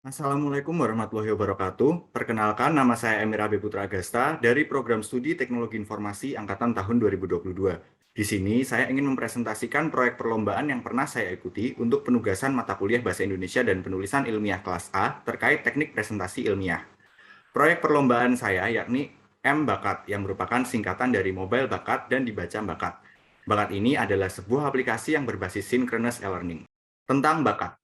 Assalamualaikum warahmatullahi wabarakatuh. Perkenalkan, nama saya Emir Abi Putra Agasta dari Program Studi Teknologi Informasi Angkatan tahun 2022. Di sini, saya ingin mempresentasikan proyek perlombaan yang pernah saya ikuti untuk penugasan mata kuliah Bahasa Indonesia dan Penulisan Ilmiah kelas A terkait teknik presentasi ilmiah. Proyek perlombaan saya yakni M-Bakat yang merupakan singkatan dari Mobile Bakat dan Dibaca Bakat. Bakat ini adalah sebuah aplikasi yang berbasis synchronous e-learning. Tentang Bakat.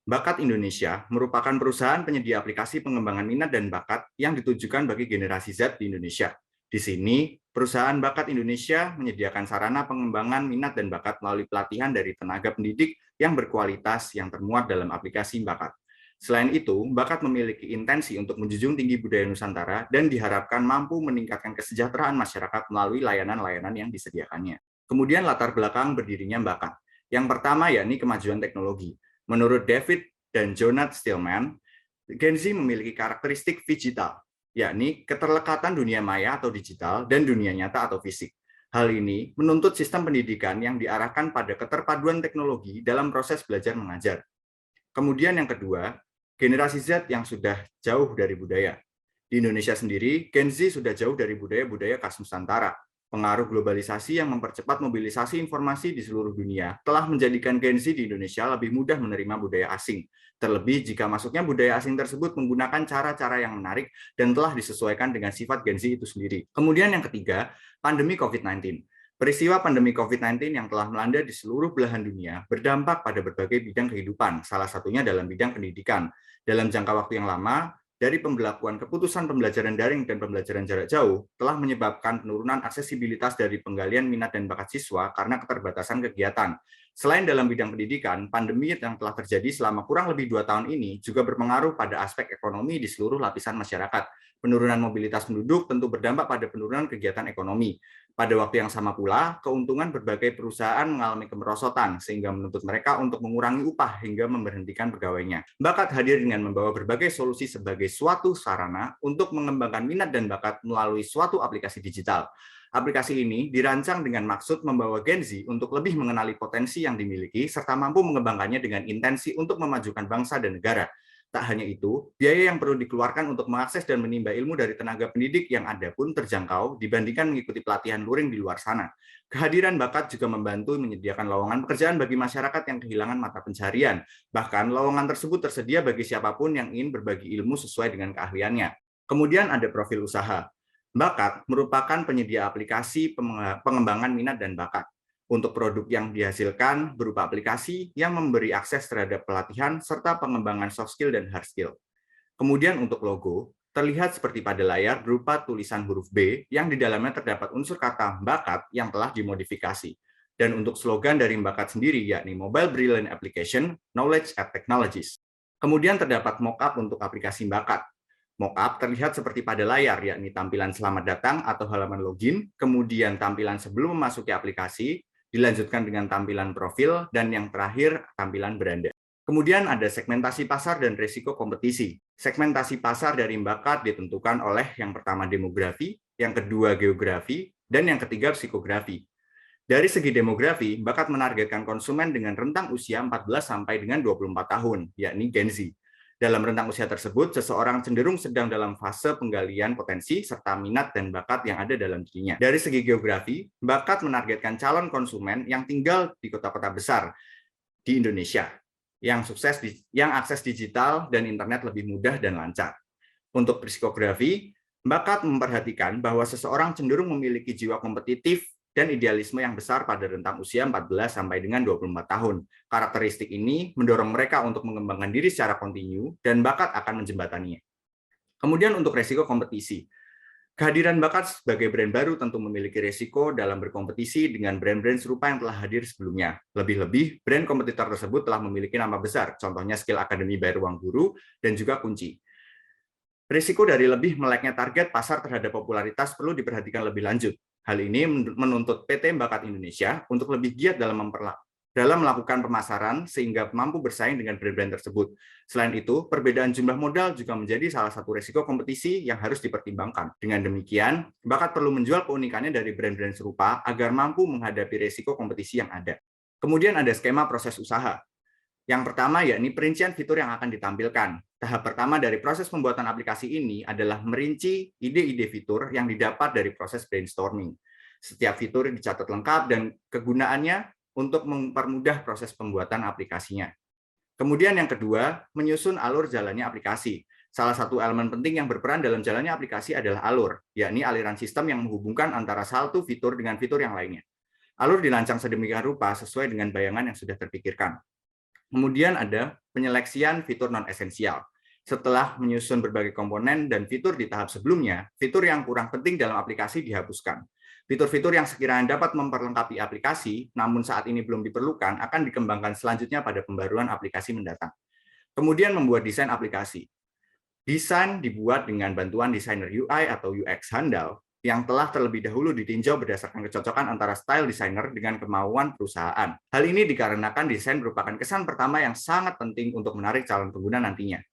Bakat Indonesia merupakan perusahaan penyedia aplikasi pengembangan minat dan bakat yang ditujukan bagi generasi Z di Indonesia. Di sini, perusahaan Bakat Indonesia menyediakan sarana pengembangan minat dan bakat melalui pelatihan dari tenaga pendidik yang berkualitas yang termuat dalam aplikasi Bakat. Selain itu, Bakat memiliki intensi untuk menjunjung tinggi budaya Nusantara dan diharapkan mampu meningkatkan kesejahteraan masyarakat melalui layanan-layanan yang disediakannya. Kemudian latar belakang berdirinya Bakat. Yang pertama yakni kemajuan teknologi. Menurut David dan Jonathan Stillman, Gen Z memiliki karakteristik digital, yakni keterlekatan dunia maya atau digital dan dunia nyata atau fisik. Hal ini menuntut sistem pendidikan yang diarahkan pada keterpaduan teknologi dalam proses belajar mengajar. Kemudian yang kedua, generasi Z yang sudah jauh dari budaya. Di Indonesia sendiri, Gen Z sudah jauh dari budaya-budaya khas Nusantara. Pengaruh globalisasi yang mempercepat mobilisasi informasi di seluruh dunia telah menjadikan Gen Z di Indonesia lebih mudah menerima budaya asing. Terlebih jika masuknya budaya asing tersebut menggunakan cara-cara yang menarik dan telah disesuaikan dengan sifat Gen Z itu sendiri. Kemudian yang ketiga, pandemi COVID-19. Peristiwa pandemi COVID-19 yang telah melanda di seluruh belahan dunia berdampak pada berbagai bidang kehidupan, salah satunya dalam bidang pendidikan. Dalam jangka waktu yang lama, dari pembelakuan keputusan pembelajaran daring dan pembelajaran jarak jauh telah menyebabkan penurunan aksesibilitas dari penggalian minat dan bakat siswa karena keterbatasan kegiatan. Selain dalam bidang pendidikan, pandemi yang telah terjadi selama kurang lebih 2 tahun ini juga berpengaruh pada aspek ekonomi di seluruh lapisan masyarakat. Penurunan mobilitas penduduk tentu berdampak pada penurunan kegiatan ekonomi. Pada waktu yang sama pula, keuntungan berbagai perusahaan mengalami kemerosotan, sehingga menuntut mereka untuk mengurangi upah hingga memberhentikan pegawainya. Bakat hadir dengan membawa berbagai solusi sebagai suatu sarana untuk mengembangkan minat dan bakat melalui suatu aplikasi digital. Aplikasi ini dirancang dengan maksud membawa Gen Z untuk lebih mengenali potensi yang dimiliki, serta mampu mengembangkannya dengan intensi untuk memajukan bangsa dan negara. Tak hanya itu, biaya yang perlu dikeluarkan untuk mengakses dan menimba ilmu dari tenaga pendidik yang ada pun terjangkau dibandingkan mengikuti pelatihan luring di luar sana. Kehadiran bakat juga membantu menyediakan lowongan pekerjaan bagi masyarakat yang kehilangan mata pencarian. Bahkan, lowongan tersebut tersedia bagi siapapun yang ingin berbagi ilmu sesuai dengan keahliannya. Kemudian ada profil usaha. Bakat merupakan penyedia aplikasi pengembangan minat dan bakat. Untuk produk yang dihasilkan berupa aplikasi yang memberi akses terhadap pelatihan serta pengembangan soft skill dan hard skill. Kemudian untuk logo, terlihat seperti pada layar berupa tulisan huruf B yang di dalamnya terdapat unsur kata bakat yang telah dimodifikasi. Dan untuk slogan dari Bakat sendiri yakni Mobile Brilliant Application, Knowledge and Technologies. Kemudian terdapat mockup untuk aplikasi Bakat. Mockup terlihat seperti pada layar, yakni tampilan selamat datang atau halaman login, kemudian tampilan sebelum memasuki aplikasi, dilanjutkan dengan tampilan profil, dan yang terakhir tampilan beranda. Kemudian ada segmentasi pasar dan risiko kompetisi. Segmentasi pasar dari Bakat ditentukan oleh yang pertama demografi, yang kedua geografi, dan yang ketiga psikografi. Dari segi demografi, Bakat menargetkan konsumen dengan rentang usia 14 sampai dengan 24 tahun, yakni Gen Z. Dalam rentang usia tersebut, seseorang cenderung sedang dalam fase penggalian potensi serta minat dan bakat yang ada dalam dirinya. Dari segi geografi, Bakat menargetkan calon konsumen yang tinggal di kota-kota besar di Indonesia, yang akses digital dan internet lebih mudah dan lancar. Untuk psikografi, Bakat memperhatikan bahwa seseorang cenderung memiliki jiwa kompetitif dan idealisme yang besar pada rentang usia 14 sampai dengan 24 tahun. Karakteristik ini mendorong mereka untuk mengembangkan diri secara kontinu dan Bakat akan menjembataninya. Kemudian untuk resiko kompetisi. Kehadiran Bakat sebagai brand baru tentu memiliki resiko dalam berkompetisi dengan brand-brand serupa yang telah hadir sebelumnya. Lebih-lebih, brand kompetitor tersebut telah memiliki nama besar, contohnya Skill Academy by Ruang Guru dan juga Kunci. Risiko dari lebih meleknya target pasar terhadap popularitas perlu diperhatikan lebih lanjut. Hal ini menuntut PT Bakat Indonesia untuk lebih giat dalam melakukan pemasaran sehingga mampu bersaing dengan brand-brand tersebut. Selain itu, perbedaan jumlah modal juga menjadi salah satu risiko kompetisi yang harus dipertimbangkan. Dengan demikian, Bakat perlu menjual keunikannya dari brand-brand serupa agar mampu menghadapi risiko kompetisi yang ada. Kemudian ada skema proses usaha. Yang pertama yakni perincian fitur yang akan ditampilkan. Tahap pertama dari proses pembuatan aplikasi ini adalah merinci ide-ide fitur yang didapat dari proses brainstorming. Setiap fitur dicatat lengkap dan kegunaannya untuk mempermudah proses pembuatan aplikasinya. Kemudian yang kedua, menyusun alur jalannya aplikasi. Salah satu elemen penting yang berperan dalam jalannya aplikasi adalah alur, yakni aliran sistem yang menghubungkan antara satu fitur dengan fitur yang lainnya. Alur dirancang sedemikian rupa sesuai dengan bayangan yang sudah terpikirkan. Kemudian ada penyeleksian fitur non-esensial. Setelah menyusun berbagai komponen dan fitur di tahap sebelumnya, fitur yang kurang penting dalam aplikasi dihapuskan. Fitur-fitur yang sekiranya dapat memperlengkapi aplikasi, namun saat ini belum diperlukan, akan dikembangkan selanjutnya pada pembaruan aplikasi mendatang. Kemudian membuat desain aplikasi. Desain dibuat dengan bantuan desainer UI atau UX handal yang telah terlebih dahulu ditinjau berdasarkan kecocokan antara style designer dengan kemauan perusahaan. Hal ini dikarenakan desain merupakan kesan pertama yang sangat penting untuk menarik calon pengguna nantinya.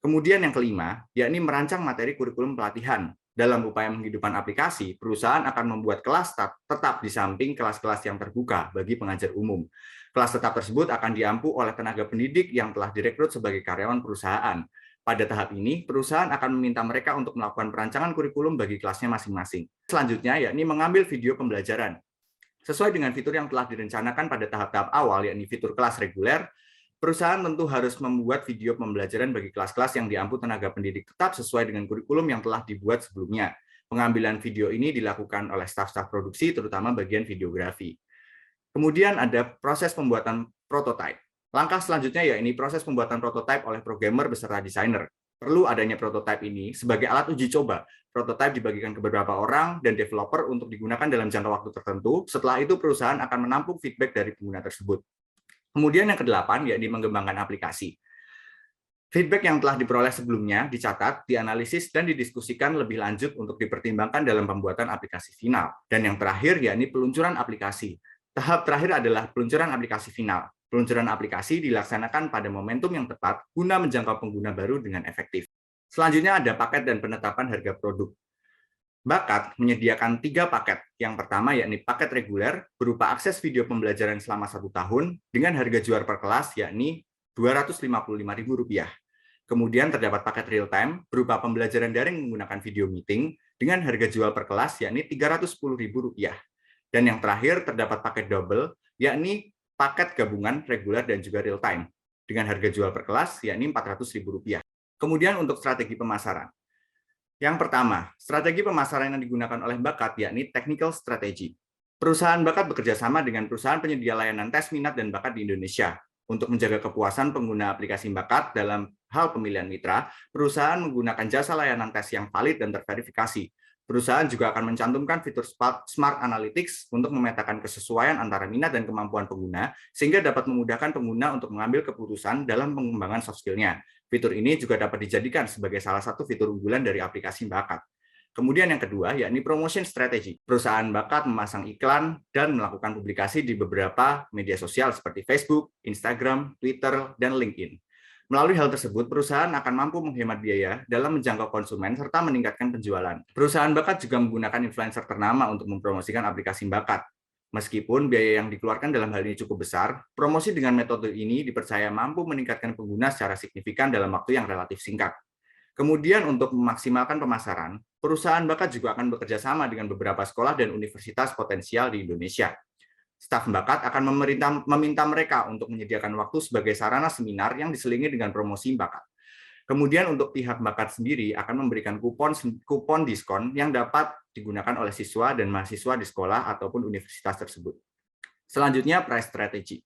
Kemudian yang kelima, yakni merancang materi kurikulum pelatihan. Dalam upaya menghidupkan aplikasi, perusahaan akan membuat kelas tetap di samping kelas-kelas yang terbuka bagi pengajar umum. Kelas tetap tersebut akan diampu oleh tenaga pendidik yang telah direkrut sebagai karyawan perusahaan. Pada tahap ini, perusahaan akan meminta mereka untuk melakukan perancangan kurikulum bagi kelasnya masing-masing. Selanjutnya, yakni mengambil video pembelajaran. Sesuai dengan fitur yang telah direncanakan pada tahap-tahap awal, yakni fitur kelas reguler, perusahaan tentu harus membuat video pembelajaran bagi kelas-kelas yang diampu tenaga pendidik tetap sesuai dengan kurikulum yang telah dibuat sebelumnya. Pengambilan video ini dilakukan oleh staf-staf produksi, terutama bagian videografi. Kemudian ada proses pembuatan prototipe. Langkah selanjutnya yakni proses pembuatan prototipe oleh programmer beserta desainer. Perlu adanya prototipe ini sebagai alat uji coba. Prototipe dibagikan ke beberapa orang dan developer untuk digunakan dalam jangka waktu tertentu. Setelah itu perusahaan akan menampung feedback dari pengguna tersebut. Kemudian yang kedelapan, yakni mengembangkan aplikasi. Feedback yang telah diperoleh sebelumnya dicatat, dianalisis, dan didiskusikan lebih lanjut untuk dipertimbangkan dalam pembuatan aplikasi final. Dan yang terakhir, yakni peluncuran aplikasi. Tahap terakhir adalah peluncuran aplikasi final. Peluncuran aplikasi dilaksanakan pada momentum yang tepat guna menjangkau pengguna baru dengan efektif. Selanjutnya ada paket dan penetapan harga produk. Bakat menyediakan 3 paket. Yang pertama yakni paket reguler berupa akses video pembelajaran selama 1 tahun dengan harga jual per kelas yakni Rp255.000. Kemudian terdapat paket real time berupa pembelajaran daring menggunakan video meeting dengan harga jual per kelas yakni Rp310.000. Dan yang terakhir terdapat paket double yakni paket gabungan reguler dan juga real time dengan harga jual per kelas yakni Rp400.000. Kemudian untuk strategi pemasaran. Yang pertama, strategi pemasaran yang digunakan oleh Bakat yakni technical strategy. Perusahaan Bakat bekerja sama dengan perusahaan penyedia layanan tes minat dan bakat di Indonesia. Untuk menjaga kepuasan pengguna aplikasi Bakat dalam hal pemilihan mitra, perusahaan menggunakan jasa layanan tes yang valid dan terverifikasi. Perusahaan juga akan mencantumkan fitur Smart Analytics untuk memetakan kesesuaian antara minat dan kemampuan pengguna, sehingga dapat memudahkan pengguna untuk mengambil keputusan dalam pengembangan soft skill-nya. Fitur ini juga dapat dijadikan sebagai salah satu fitur unggulan dari aplikasi Bakat. Kemudian yang kedua, yakni promotion strategy. Perusahaan Bakat memasang iklan dan melakukan publikasi di beberapa media sosial seperti Facebook, Instagram, Twitter, dan LinkedIn. Melalui hal tersebut, perusahaan akan mampu menghemat biaya dalam menjangkau konsumen serta meningkatkan penjualan. Perusahaan Bakat juga menggunakan influencer ternama untuk mempromosikan aplikasi Bakat. Meskipun biaya yang dikeluarkan dalam hal ini cukup besar, promosi dengan metode ini dipercaya mampu meningkatkan pengguna secara signifikan dalam waktu yang relatif singkat. Kemudian untuk memaksimalkan pemasaran, perusahaan Bakat juga akan bekerja sama dengan beberapa sekolah dan universitas potensial di Indonesia. Staf Bakat akan meminta mereka untuk menyediakan waktu sebagai sarana seminar yang diselingi dengan promosi Bakat. Kemudian untuk pihak Bakat sendiri akan memberikan kupon diskon yang dapat digunakan oleh siswa dan mahasiswa di sekolah ataupun universitas tersebut. Selanjutnya, price strategy.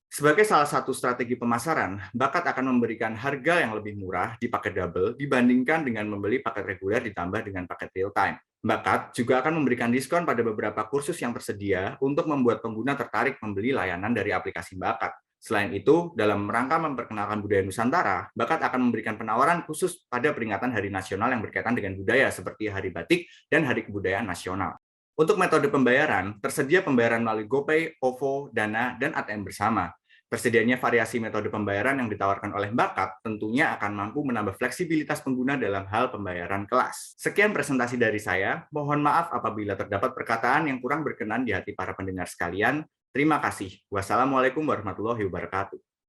Sebagai salah satu strategi pemasaran, Bakat akan memberikan harga yang lebih murah di paket double dibandingkan dengan membeli paket reguler ditambah dengan paket real time. Bakat juga akan memberikan diskon pada beberapa kursus yang tersedia untuk membuat pengguna tertarik membeli layanan dari aplikasi Bakat. Selain itu, dalam rangka memperkenalkan budaya Nusantara, Bakat akan memberikan penawaran khusus pada peringatan Hari Nasional yang berkaitan dengan budaya seperti Hari Batik dan Hari Kebudayaan Nasional. Untuk metode pembayaran, tersedia pembayaran melalui GoPay, OVO, Dana, dan ATM bersama. Tersedianya variasi metode pembayaran yang ditawarkan oleh Bakat tentunya akan mampu menambah fleksibilitas pengguna dalam hal pembayaran kelas. Sekian presentasi dari saya. Mohon maaf apabila terdapat perkataan yang kurang berkenan di hati para pendengar sekalian. Terima kasih. Wassalamualaikum warahmatullahi wabarakatuh.